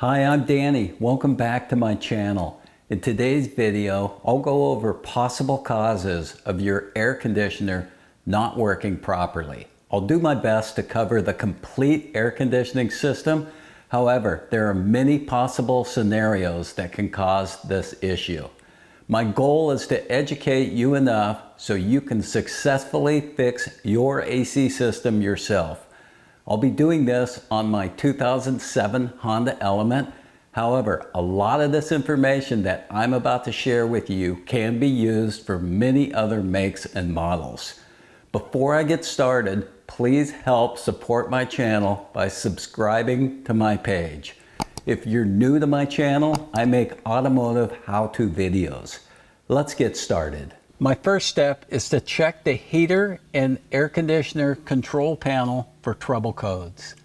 Hi, I'm Danny. Welcome back to my channel. In today's video, I'll go over possible causes of your air conditioner not working properly. I'll do my best to cover the complete air conditioning system. However, there are many possible scenarios that can cause this issue. My goal is to educate you enough so you can successfully fix your AC system yourself. I'll be doing this on my 2007 Honda Element. However, a lot of this information that I'm about to share with you can be used for many other makes and models. Before I get started, please help support my channel by subscribing to my page. If you're new to my channel, I make automotive how-to videos. Let's get started. My first step is to check the heater and air conditioner control panel for trouble codes.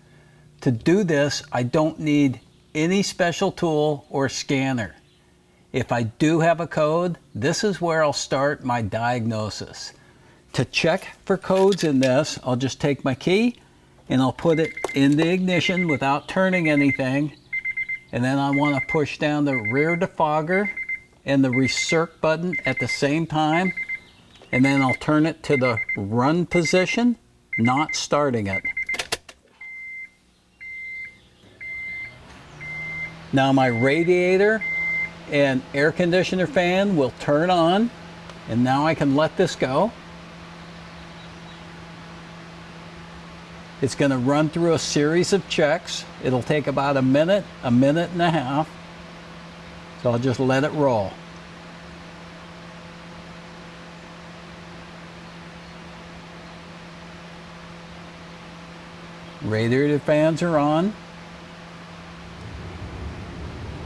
To do this, I don't need any special tool or scanner. If I do have a code, this is where I'll start my diagnosis. To check for codes in this, I'll just take my key and I'll put it in the ignition without turning anything. And then I want to push down the rear defogger and the recirc button at the same time. And then I'll turn it to the run position, not starting it. Now my radiator and air conditioner fan will turn on, and now I can let this go. It's going to run through a series of checks. It'll take about a minute and a half. So I'll just let it roll. Radiator fans are on.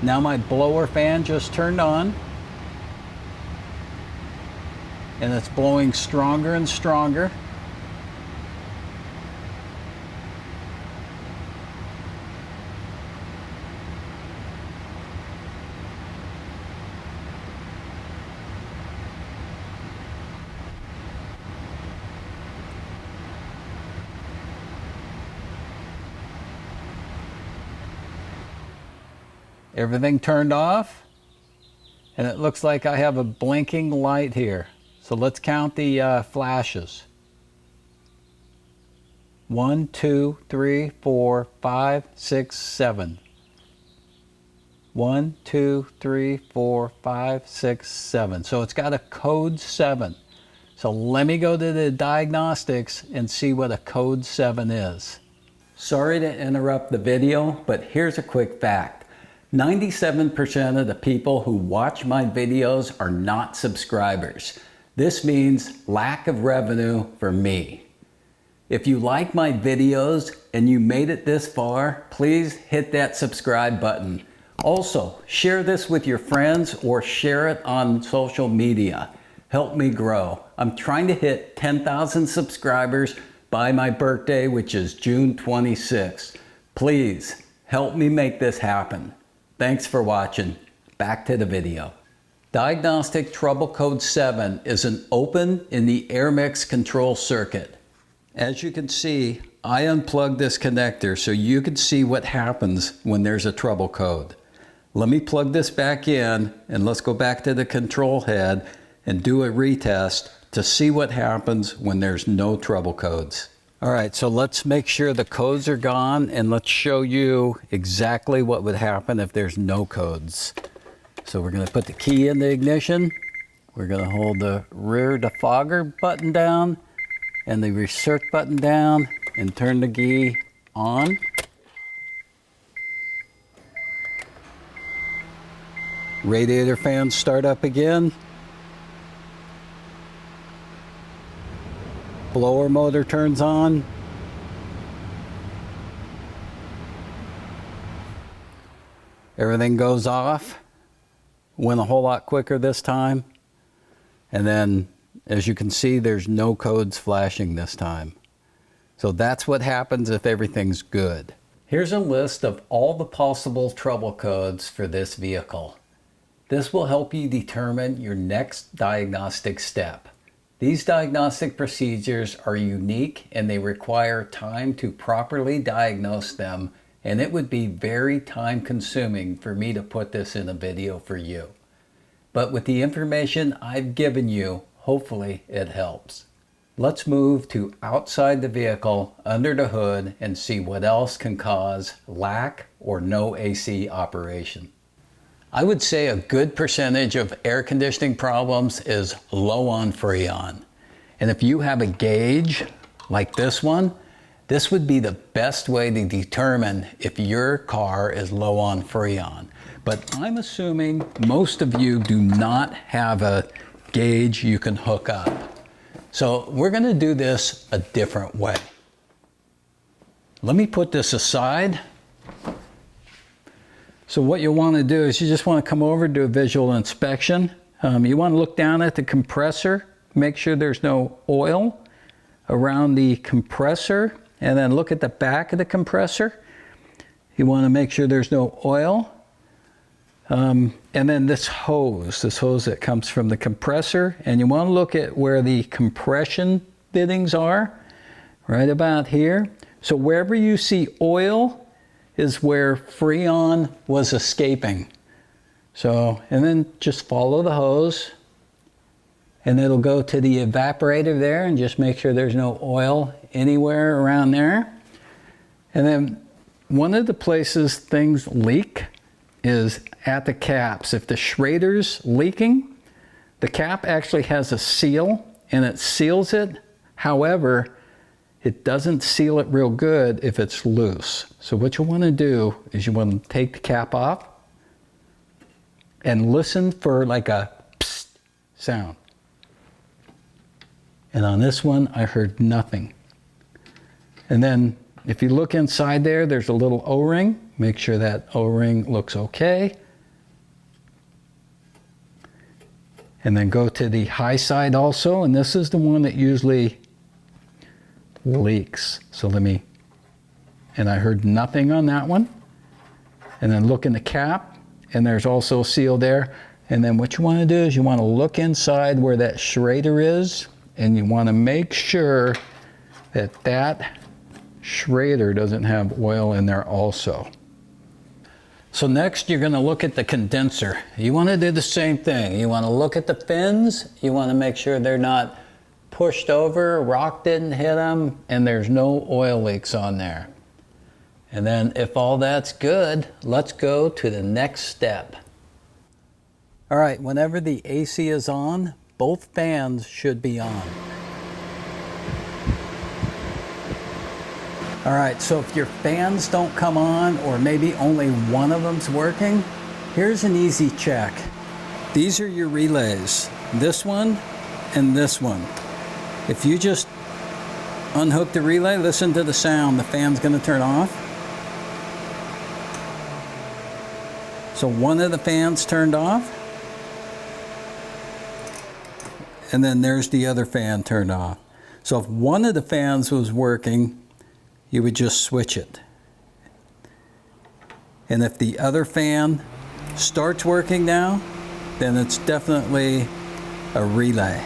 Now my blower fan just turned on. And it's blowing stronger and stronger. Everything turned off, and it looks like I have a blinking light here. So let's count the flashes. 1, 2, 3, 4, 5, 6, 7. 1, 2, 3, 4, 5, 6, 7. So it's got a code 7. So let me go to the diagnostics and see what a code 7 is. Sorry to interrupt the video, but here's a quick fact. 97% of the people who watch my videos are not subscribers. This means lack of revenue for me. If you like my videos and you made it this far, please hit that subscribe button. Also, share this with your friends or share it on social media. Help me grow. I'm trying to hit 10,000 subscribers by my birthday, which is June 26th. Please help me make this happen. Thanks for watching. Back to the video. Diagnostic Trouble Code 7 is an open in the air mix control circuit. As you can see, I unplugged this connector so you can see what happens when there's a trouble code. Let me plug this back in and let's go back to the control head and do a retest to see what happens when there's no trouble codes. All right, so let's make sure the codes are gone and let's show you exactly what would happen if there's no codes. So we're going to put the key in the ignition. We're going to hold the rear defogger button down and the recirc button down and turn the key on. Radiator fans start up again. Blower motor turns on. Everything goes off. Went a whole lot quicker this time. And then, as you can see, there's no codes flashing this time. So that's what happens if everything's good. Here's a list of all the possible trouble codes for this vehicle. This will help you determine your next diagnostic step. These diagnostic procedures are unique and they require time to properly diagnose them and it would be very time consuming for me to put this in a video for you. But with the information I've given you, hopefully it helps. Let's move to outside the vehicle, under the hood, and see what else can cause lack or no AC operation. I would say a good percentage of air conditioning problems is low on Freon. And if you have a gauge like this one, this would be the best way to determine if your car is low on Freon. But I'm assuming most of you do not have a gauge you can hook up. So we're going to do this a different way. Let me put this aside. So what you want to do is you just want to come over, do a visual inspection. You want to look down at the compressor, make sure there's no oil around the compressor, and then look at the back of the compressor. You want to make sure there's no oil. And then this hose that comes from the compressor, and you want to look at where the compression fittings are, right about here. So wherever you see oil is where Freon was escaping. So, and then just follow the hose, and it'll go to the evaporator there, and just make sure there's no oil anywhere around there. And then one of the places things leak is at the caps. If the Schrader's leaking, the cap actually has a seal and it seals it. However, it doesn't seal it real good if it's loose. So what you want to do is you want to take the cap off and listen for like a psst sound. And on this one, I heard nothing. And then if you look inside there, there's a little O-ring. Make sure that O-ring looks okay. And then go to the high side also, and this is the one that usually leaks. So and I heard nothing on that one. And then look in the cap, and there's also a seal there. And then what you want to do is you want to look inside where that Schrader is, and you want to make sure that that Schrader doesn't have oil in there also. So next you're going to look at the condenser. You want to do the same thing. You want to look at the fins. You want to make sure they're not pushed over, rock didn't hit them, and there's no oil leaks on there. And then if all that's good, let's go to the next step. All right, whenever the AC is on, both fans should be on. All right, so if your fans don't come on, or maybe only one of them's working, here's an easy check. These are your relays, this one and this one. If you just unhook the relay, listen to the sound, the fan's gonna turn off. So one of the fans turned off, and then there's the other fan turned off. So if one of the fans was working, you would just switch it. And if the other fan starts working now, then it's definitely a relay.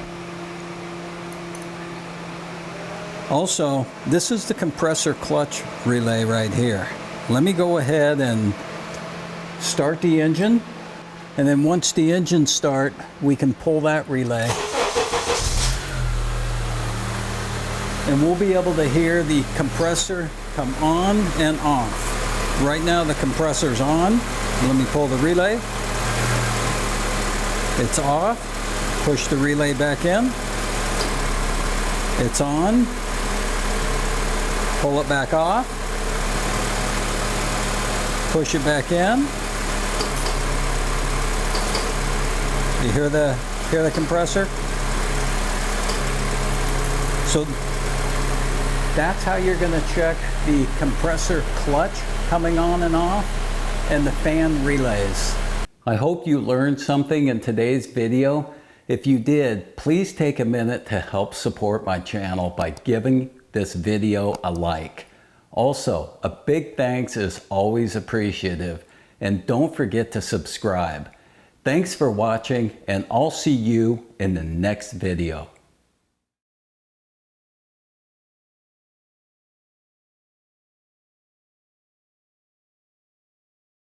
Also, this is the compressor clutch relay right here. Let me go ahead and start the engine, and then once the engine starts, we can pull that relay. And we'll be able to hear the compressor come on and off. Right now the compressor's on. Let me pull the relay. It's off. Push the relay back in. It's on. Pull it back off. Push it back in. You hear the compressor? So that's how you're going to check the compressor clutch coming on and off and the fan relays. I hope you learned something in today's video. If you did, please take a minute to help support my channel by giving this video a like. Also, a big thanks is always appreciative, and don't forget to subscribe. Thanks for watching, and I'll see you in the next video.